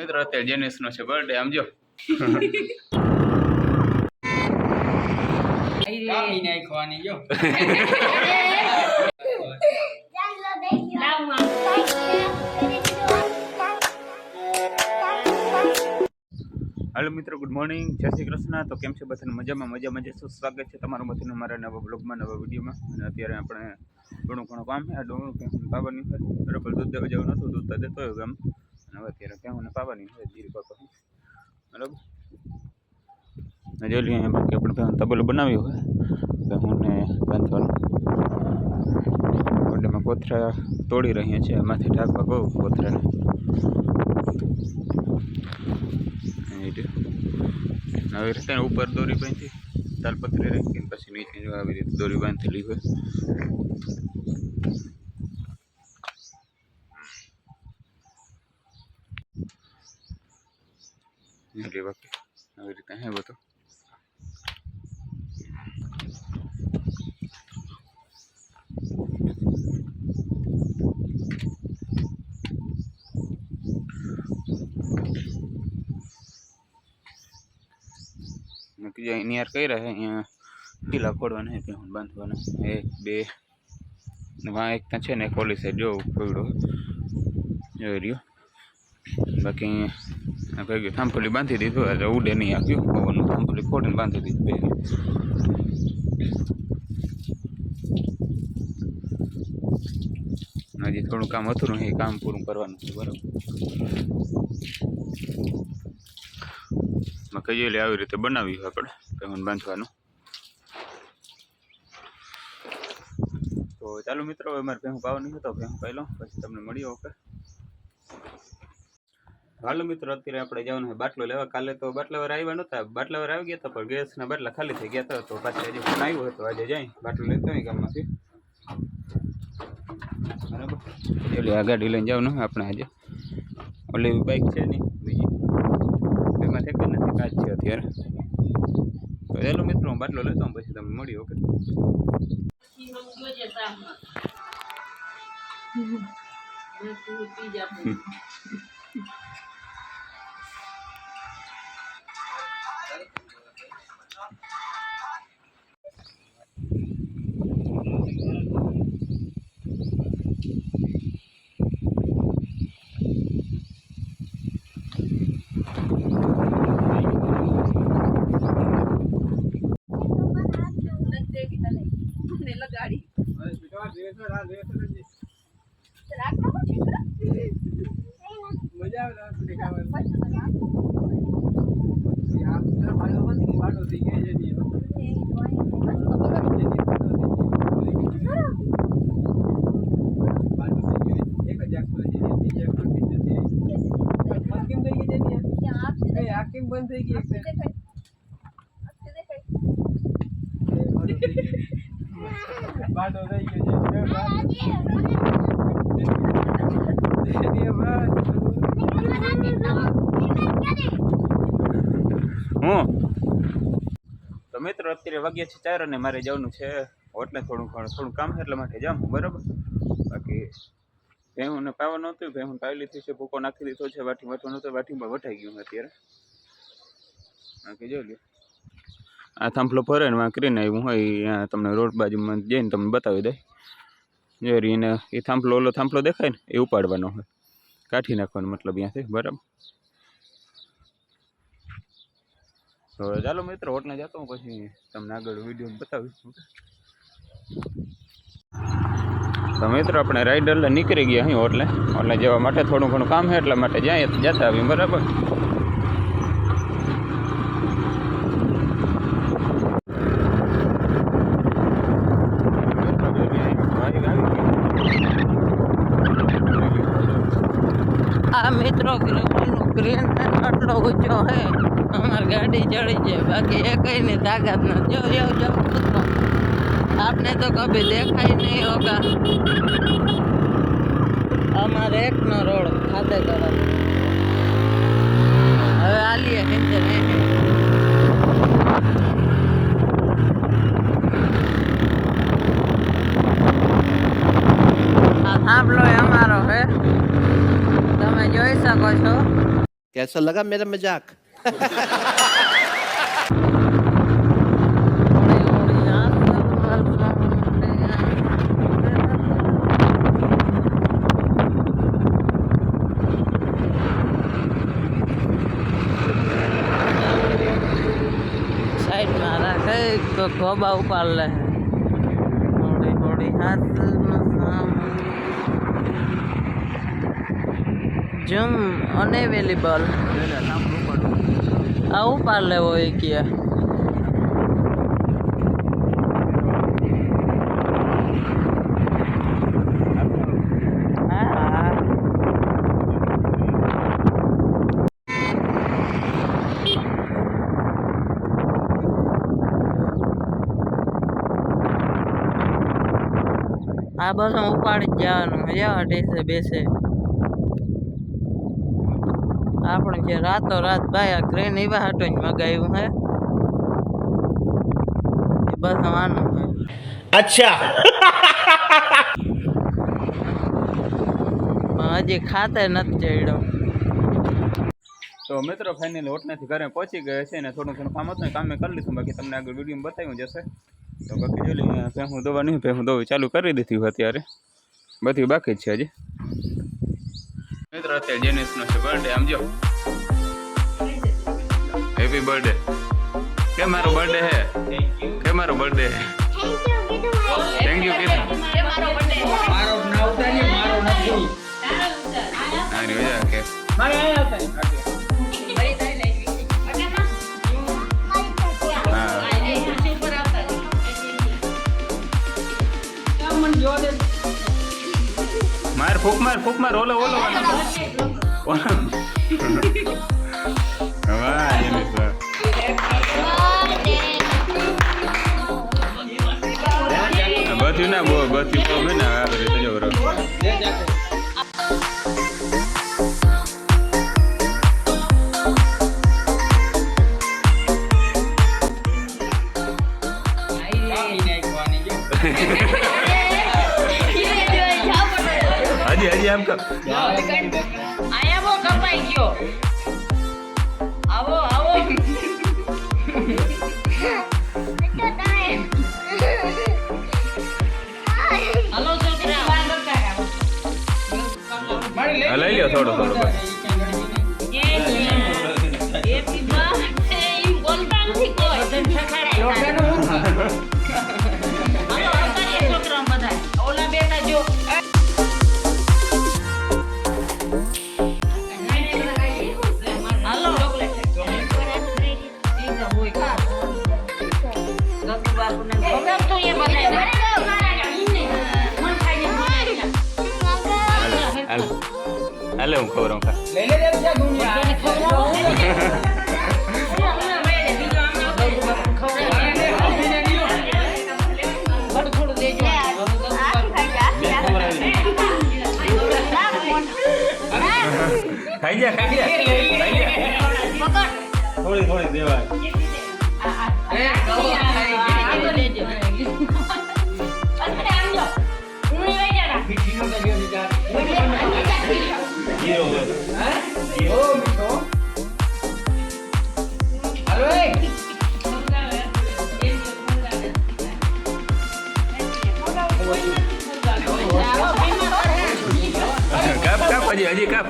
મિત્રો અત્યારે જેનિસ નો છે બર્થડે આમ જો કાપી નાખવાની જો हेलो मित्रों गुड मॉर्निंग जय श्री कृष्ण। तो केम छे बधाने मजामां मजामां जशो। स्वागत है तमारुं बधानुं मारा नवा ब्लॉगमां नवा विडियोमां। अने अत्यारे आपणे घणुं घणुं काम छे। आ डोंगळुं केहुं पाવાની છે બરાબર। दूध देवा जेवुं नहोતું, दूध तो देतो होयो गाम। અને હવે અત્યારે કેहुંને પાવાની છે જીરી પાકો બરાબર। જોઈ લઈએ બાકી આપણે કેहुं તબેલો બનાવ્યો હોય કેहुંને બાંધવાનું। ઓડેમાં કોથરા તોડી રહ્યા છે, એમાંથી ઢાંકવા કહું કોથરાને। આવી રીતે ઉપર દોરી બાંધી તાલપત્રી રાખીને પછી નીચે જો આવી રીતે દોરી બાંધેલી હોય। બાકી આવી રીતે હે બધું। नियर कई रहे किला फोड़वा है कि बांधवा एक बे वहाँ एक है ने खोली साइड जो फोड़ो जो रियो। बाकी कही थांभली बांधी दीधुं એટલે ઉડે नहीं आव्યું પવનનું થાંભલી ફોડીને बांधी दीधुं બે। हजी थोड़ું काम अधूરું है, काम पूરું करवानुं છે बराबर। कही આવી રીતે બનાવ્યું આપણે પહેણ બાંધવાનું। તો ચાલો મિત્રો અમારે પહેણ પાવાની હતો, પહેણ પાઈ લો પછી તમને મળીએ। ઓકે હાલો મિત્રો અત્યારે આપણે જવાનું છે બાટલો લેવા। કાલે તો બાટલાવાર આવ્યા નહોતા, બાટલાવાર આવી ગયા હતા પણ ગેસના બાટલા ખાલી થઈ ગયા હતા। તો પાછા હજી ફોન આવ્યો હતો, આજે જાય બાટલો લેતા હોય ગામમાંથી બરાબર। એટલે આ ગાડી લઈને જવાનું હોય આપણે આજે। ઓલી બાઇક છે નહીં બીજી એમાં ઠેક નથી કાચ છે અત્યારે। તો ચાલો મિત્રો હું બાટલો લેતો હું પછી તમને મળીએ। ઓકે बंद થઈ ગઈ બાડો થઈ ગયો હું તો મિત્રો અત્યારે વાગ્યા છે 4 અને મારે જવાનું છે હોટલે। થોડું કામ છે એટલા માટે જાઉં બરાબર। બાકી ભેહુંને પાવાનું હતું, ભેહું પાવી લીધી છે, ભૂકો નાખી દીધો છે, વાટી વાટવાનું હતું, વાટીમાં વટાઈ ગયું અત્યારે। બાકી જોઈ લો આ થાંભલો ફરે ને વાં કરીને આવ્યું હોય ત્યાં તમને રોડ બાજુમાં જઈને તમને બતાવી દે। જો એને એ થાંભલો ઓલો થાંભલો દેખાય ને એ ઉપાડવાનો હોય, કાઢી નાખવાનો મતલબ અહીંયાથી બરાબર। તો ચાલો મિત્રો હોટલે જતો હું પછી તમને આગળ વિડીયો બતાવીશ। તો મિત્રો આપણે રાઈડર નીકળી ગયા અહીં હોટલે જવા માટે। થોડું ઘણું કામ છે એટલા માટે જતા આવીએ બરાબર। मित्रों ग्रीन आटलो ऊंचो है, हमारी गाड़ी चढ़ी जाए बाकी एक ही नहीं ताकत न। जो मित्रों आपने तो कभी देखा ही नहीं होगा हमारे एक नो रोड खाते करो। હવે આલીએ હિંદે નહીં આ થાંભલો અમારો હે, તમે જોઈ શકો છો। कैसा लगा मेरा मजाक? સાઈડ માં રાખે તો ખોબા ઉપાડ લે થોડી થોડી હાથ જમ અનઅવેલેબલ આ ઉપાડ લેવો એ કે આ બસ ઉપાડી જ જવાનું મજા અઢીસે બેસે આપણે જે રાતો રાત ભાઈ આ ક્રેન એવા હાટો જ મગાવ્યું હે એ બસ આનું હે अच्छा પણ હજી ખાતે નથી ચડ્યો તો મિત્રો ફાઇનલી હોટલેથી ઘરે પહોંચી ગયા છે ને થોડું ઘણું કામ હતું ને કામે કરી લીધું બાકી તમને આગળ વિડીયોમાં બતાવ્યું જશે તો બાકી જોઈ લઈએ ભેહું દવા નહીં ભેહું દવા ચાલુ કરી દીધી અત્યારે બધી બાકી જ છે હજી મિત્રો અત્યારે જેનિસનો છે બર્થડે આમ જો હેપી બર્થડે કે મારો બર્થડે હે કે મારો બર્થડે હે થેન્ક યુ કીધું મારો ના ઉતારી મારો નથી હા રે જા કે મારે આયા હતા હા ફૂક માર ઓલો વાહ જેનિસ વાહ બધું ના બહુ બધું તો મેં ના આ રીતે જો હજી આમ કર આયા બો કપાઈ ગયો આવો આવો હાલો છોકરા લઈ લ્યો થોડો થોડો હેપી બર્થડે ઇમ બોલતા નથી કોઈ હાલો આવતારીએ છોકરા બધા ઓલા બેટા જો હાલે હું ખબર હું લઈ લે જા દુનિયા ખાઈ જા થોડી થોડી દેવાય કાપ હજી કાપ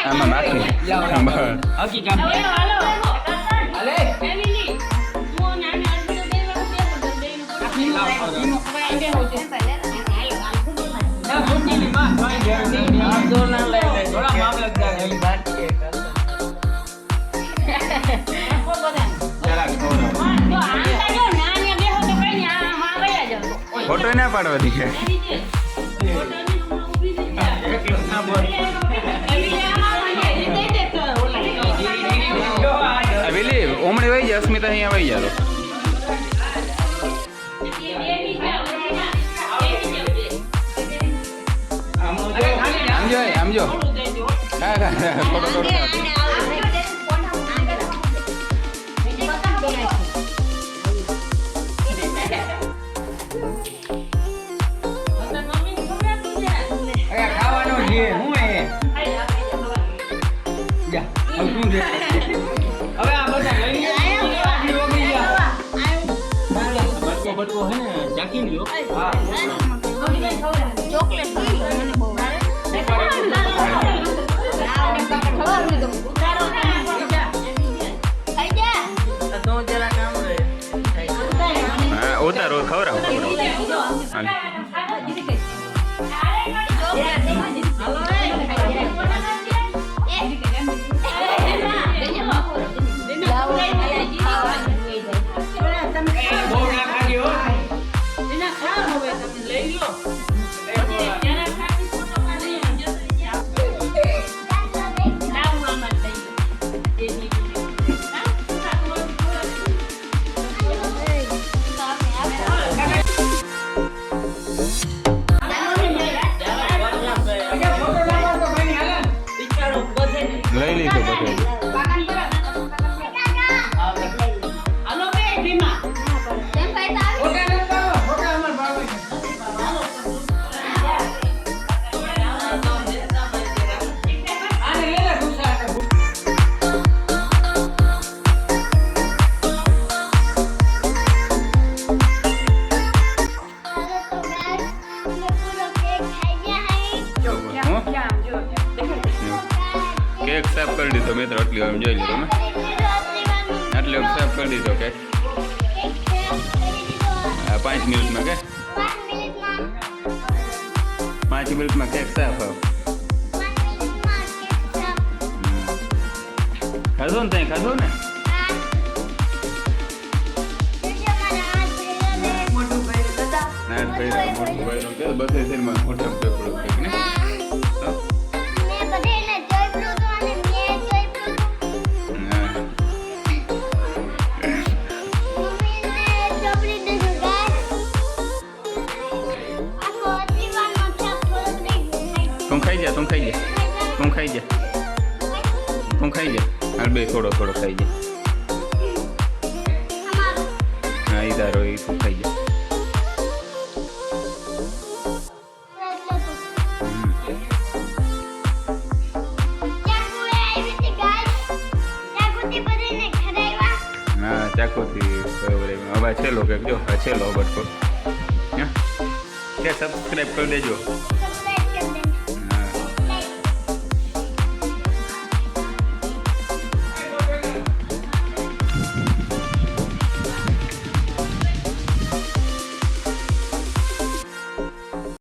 આમાં નાખી ફોટો ના પાડવા દીધે પેલી ઓમણી વહી જાય અસ્મિતા અહીંયા વહી જાય આમ જો ફોટો છે હું એ જા હવે તું છે હવે આ બધા લઈ લે આજી રોગી જા બટકો હે ને જાકી લ્યો હા ચોકલેટ મને બહુ તો જરા કામ રહે હા ઉતારો ખવડાવો હાલ બહુ ના ખાજો લઈ લીધો બધું કેક સાફ કરી દીધો મિત્રો આટલી વાર જોઈ લો તમે આટલી વાર સાફ કરી દીધો કેક 5 મિનિટમાં કે 5 મિનિટમાં કેક સાફ ખાધો ને ત્યાં ખાધો ને મોટું ભાઈ બધે શરીરમાં મોટા પેપડો કેક ને તું ખાઈ જા હાલ બે થોડો ખાઈ જા હા ઈ તારો ઈ તું ખાઈ જા હા ચાકુથી હવે છેલ્લો કે જો છેલ્લો બટકો કે સબસ્ક્રાઈબ કરી દેજો